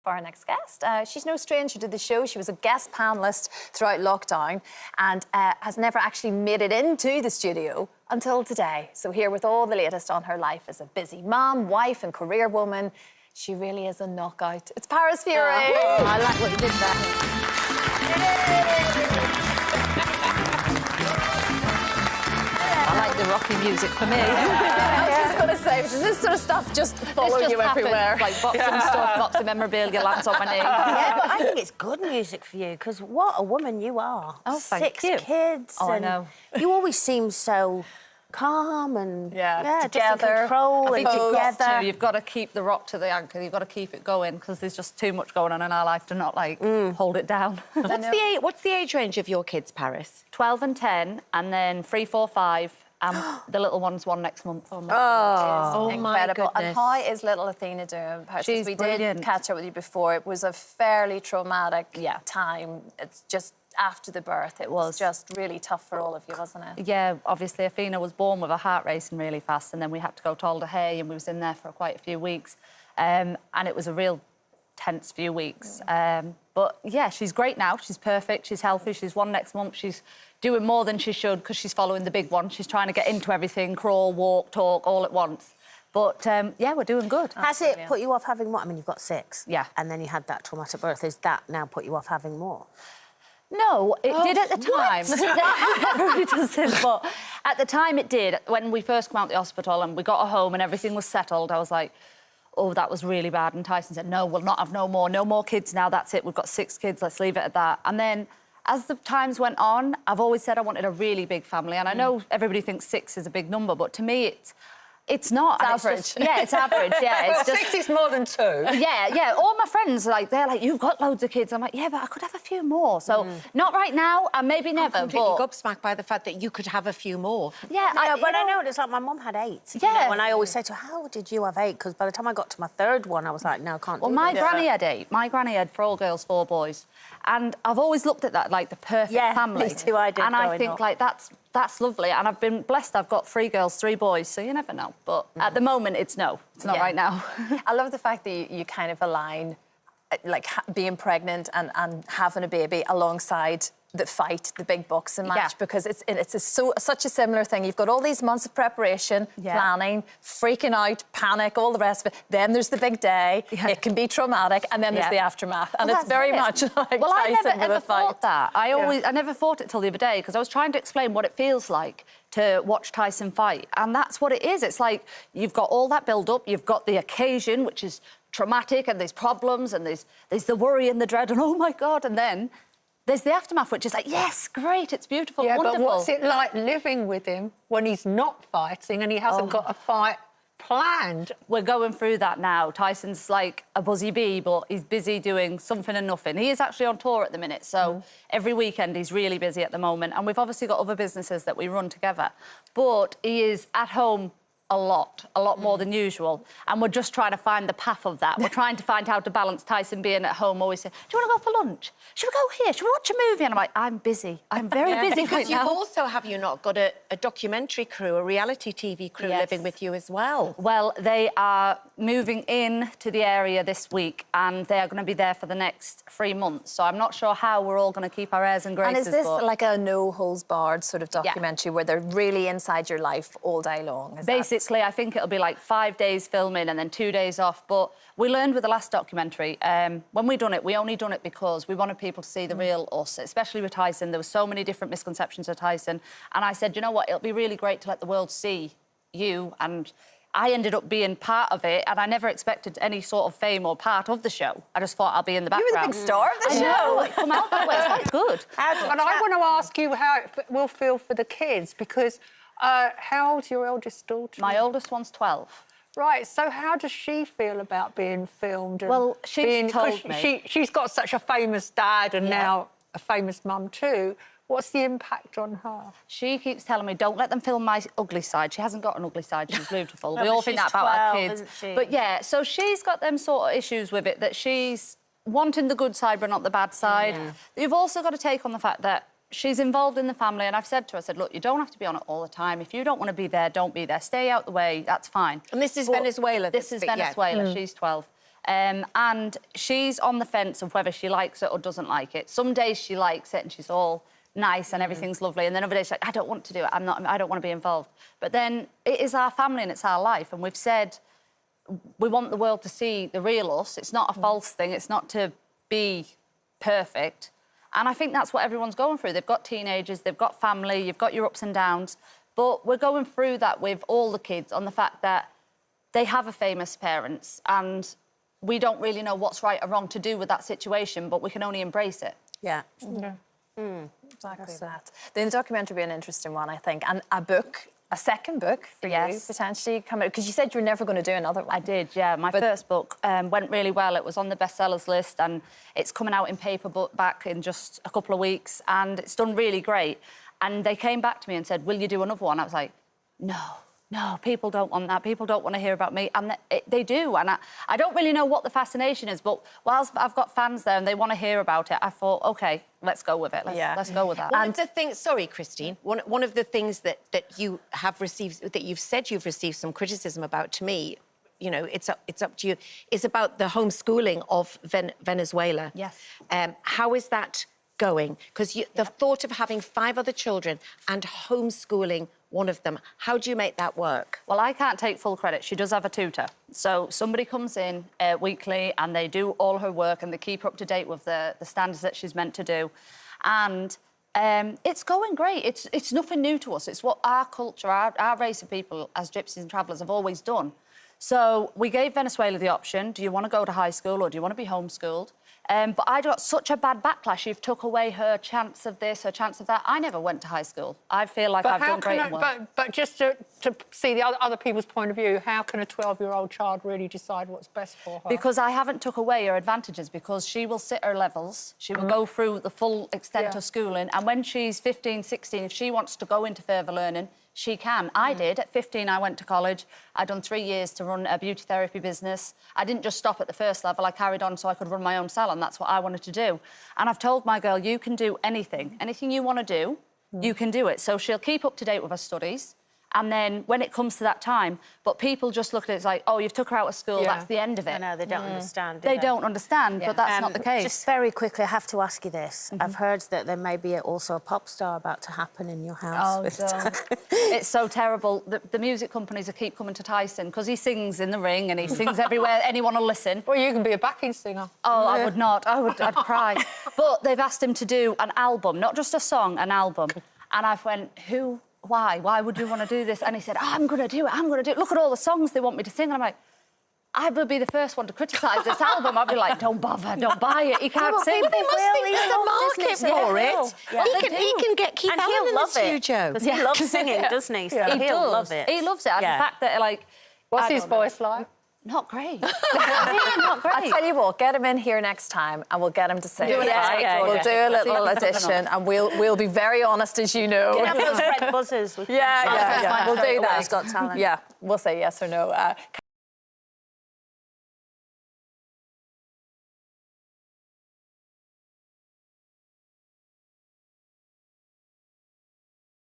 for our next guest. She's no stranger to the show. She was a guest panellist throughout lockdown and has never actually made it into the studio until today. So here with all the latest on her life as a busy mum, wife and career woman, she really is a knockout. It's Paris Fury. Oh, I like what you did there. I like the rocky music for me. I was just going to say, does this sort of stuff just follow you everywhere? Like boxing stuff, boxing memorabilia lands on my knee. Yeah, but I think it's good music for you, because what a woman you are. Oh, thank you. 6 kids. Oh, I know. You always seem so calm and together. just in control I think together. you've got to keep the rock to the anchor. You've got to keep it going because there's just too much going on in our life to not hold it down. What's the age range of your kids, Paris? 12 and 10, and then 3, 4, 5, and the little one's 1 next month. Oh my incredible. goodness. And how is little Athena doing? She's we brilliant. did catch up with you before. It was a fairly traumatic time. It's just after the birth. It was just really tough for all of you, wasn't it? Yeah, obviously Athena was born with her heart racing really fast, and then we had to go to Alder Hay, and we was in there for quite a few weeks, and it was a real tense few weeks. But yeah, she's great now. She's perfect. She's healthy. She's 1 next month. She's doing more than she should because she's following the big one. She's trying to get into everything, crawl, walk, talk, all at once. But yeah, we're doing good. Has it put you off having more? I mean, you've got 6. Yeah. And then you had that traumatic birth. Has that now put you off having more? No, it did at the time. It really doesn't, but at the time it did. When we first came out of the hospital and we got her home and everything was settled, I was like, oh, that was really bad. And Tyson said, no, we'll not have no more kids now, that's it. We've got 6 kids, let's leave it at that. And then as the times went on, I've always said I wanted a really big family. And I know everybody thinks 6 is a big number, but to me, it's not. It's average. It's average, yeah. It's well, 6 is more than 2. Yeah. All my friends, they're like, you've got loads of kids. I'm like, yeah, but I could have a few more. So not right now, and maybe never, I'm completely but... gobsmacked by the fact that you could have a few more. Yeah, I know. It's like my mum had 8. Yeah. And I always say to her, how did you have 8? Because by the time I got to my 3rd one, I was like, no, I can't do my this. granny had 8. My granny had 4 girls, 4 boys. And I've always looked at that like the perfect family. Me too, I did. And I think, up. like, that's lovely. And I've been blessed. I've got 3 girls, 3 boys, so you never know. But at the moment, it's no. It's not right now. I love the fact that you kind of align, like, being pregnant and having a baby alongside the fight, the big boxing match, because it's such a similar thing. You've got all these months of preparation, planning, freaking out, panic, all the rest of it. Then there's the big day. It can be traumatic, and then there's the aftermath. And it's very much like Tyson I never ever with a fight. thought that. I never thought it till the other day because I was trying to explain what it feels like to watch Tyson fight, and that's what it is. It's like you've got all that build-up, you've got the occasion, which is traumatic, and there's problems, and there's the worry and the dread, and oh my God, and then there's the aftermath, which is like, yes, great, it's beautiful, wonderful. But what's it like living with him when he's not fighting and he hasn't got a fight planned? We're going through that now. Tyson's like a buzzy bee, but he's busy doing something and nothing. He is actually on tour at the minute, so every weekend he's really busy at the moment. And we've obviously got other businesses that we run together. But he is at home a lot more than usual. And we're just trying to find the path of that. We're trying to find how to balance Tyson being at home, always saying, do you want to go for lunch? Should we go here? Should we watch a movie? And I'm like, I'm busy. I'm very busy Because right you've now. also, have you not, got a documentary crew, a reality TV crew living with you as well? Well, they are moving in to the area this week and they are going to be there for the next 3 months. So I'm not sure how we're all going to keep our airs and graces. And is this like a no-holds-barred sort of documentary where they're really inside your life all day long? Basically, I think it'll be like 5 days filming and then 2 days off. But we learned with the last documentary, when we done it, we only done it because we wanted people to see the real us, especially with Tyson. There were so many different misconceptions of Tyson. And I said, you know what, it'll be really great to let the world see you. And I ended up being part of it, and I never expected any sort of fame or part of the show. I just thought I'll be in the background. You were the big star of the show. I know, like, come out that way, it's quite good. And I want to ask you how it will feel for the kids, because how old's your eldest daughter? My oldest one's 12. Right, so how does she feel about being filmed? And well, she's told me. She's got such a famous dad and now a famous mum too. What's the impact on her? She keeps telling me, don't let them film my ugly side. She hasn't got an ugly side, she's beautiful. We all think that about our kids. But yeah, so she's got them sort of issues with it, that she's wanting the good side but not the bad side. You've also got to take on the fact that she's involved in the family, and I've said to her, I said, look, you don't have to be on it all the time. If you don't want to be there, don't be there. Stay out the way, that's fine. And this is Venezuela. This is Venezuela, she's 12. And she's on the fence of whether she likes it or doesn't like it. Some days she likes it and she's all nice and everything's lovely, and then other days she's like, I don't want to do it, I don't want to be involved. But then it is our family and it's our life, and we've said we want the world to see the real us. It's not a false thing, it's not to be perfect. And I think that's what everyone's going through. They've got teenagers, they've got family, you've got your ups and downs, but we're going through that with all the kids on the fact that they have a famous parents and we don't really know what's right or wrong to do with that situation, but we can only embrace it. Yeah. Exactly that. The documentary will be an interesting one, I think, and a second book for you, potentially coming, because you said you were never going to do another one. I did, yeah. My first book went really well. It was on the bestsellers list, and it's coming out in paperback in just a couple of weeks, and it's done really great. And they came back to me and said, will you do another one? I was like, no, people don't want that. People don't want to hear about me. And they do. And I don't really know what the fascination is, but whilst I've got fans there and they want to hear about it, I thought, OK, let's go with it. Let's go with that. One of the things... Sorry, Christine. One of the things that you have received, that you've said you've received some criticism about, to me, you know, it's up to you, is about the homeschooling of Venezuela. Yes. How is that going? Because the thought of having 5 other children and homeschooling one of them, how do you make that work? Well, I can't take full credit. She does have a tutor. So somebody comes in weekly and they do all her work and they keep her up to date with the standards that she's meant to do. And it's going great. It's nothing new to us. It's what our culture, our race of people as gypsies and travellers have always done. So we gave Venezuela the option, do you want to go to high school or do you want to be homeschooled? But I got such a bad backlash. You've took away her chance of this, her chance of that. I never went to high school. I feel like I've done great work. But just to see the other people's point of view, how can a 12-year-old child really decide what's best for her? Because I haven't took away her advantages, because she will sit her levels, she will go through the full extent of schooling, and when she's 15, 16, if she wants to go into further learning, she can. I did. At 15, I went to college. I'd done 3 years to run a beauty therapy business. I didn't just stop at the first level. I carried on so I could run my own salon. That's what I wanted to do. And I've told my girl, you can do anything. Anything you want to do, you can do it. So she'll keep up to date with her studies. And then when it comes to that time, but people just look at it as like, oh, you've took her out of school, that's the end of it. I know, they don't understand, They don't understand, but that's not the case. Just very quickly, I have to ask you this. I've heard that there may be also a pop star about to happen in your house. Oh, don't. It's so terrible. The music companies keep coming to Tyson because he sings in the ring and he sings everywhere. Anyone will listen. Well, you can be a backing singer. Oh, I would not. I'd cry. But they've asked him to do an album, not just a song, an album. And I went, who... Why? Why would you want to do this? And he said, I'm going to do it, I'm going to do it. Look at all the songs they want me to sing. And I'm like, I would be the first one to criticise this album. I'd be like, don't bother, don't buy it. He can't sing. Well, they must think there's a market for it. Yeah. He can get Keith Allen in the studio. Because he loves singing, doesn't he? So He he'll does. love it. He loves it. And the fact that, like... What's his voice like? Not great. Really not great. I'll tell you what, get him in here next time and we'll get him to sing. We'll do a little audition and we'll be very honest, as you know. Get up those red buzzers. Yeah. We'll do that. He's got talent. Yeah, we'll say yes or no.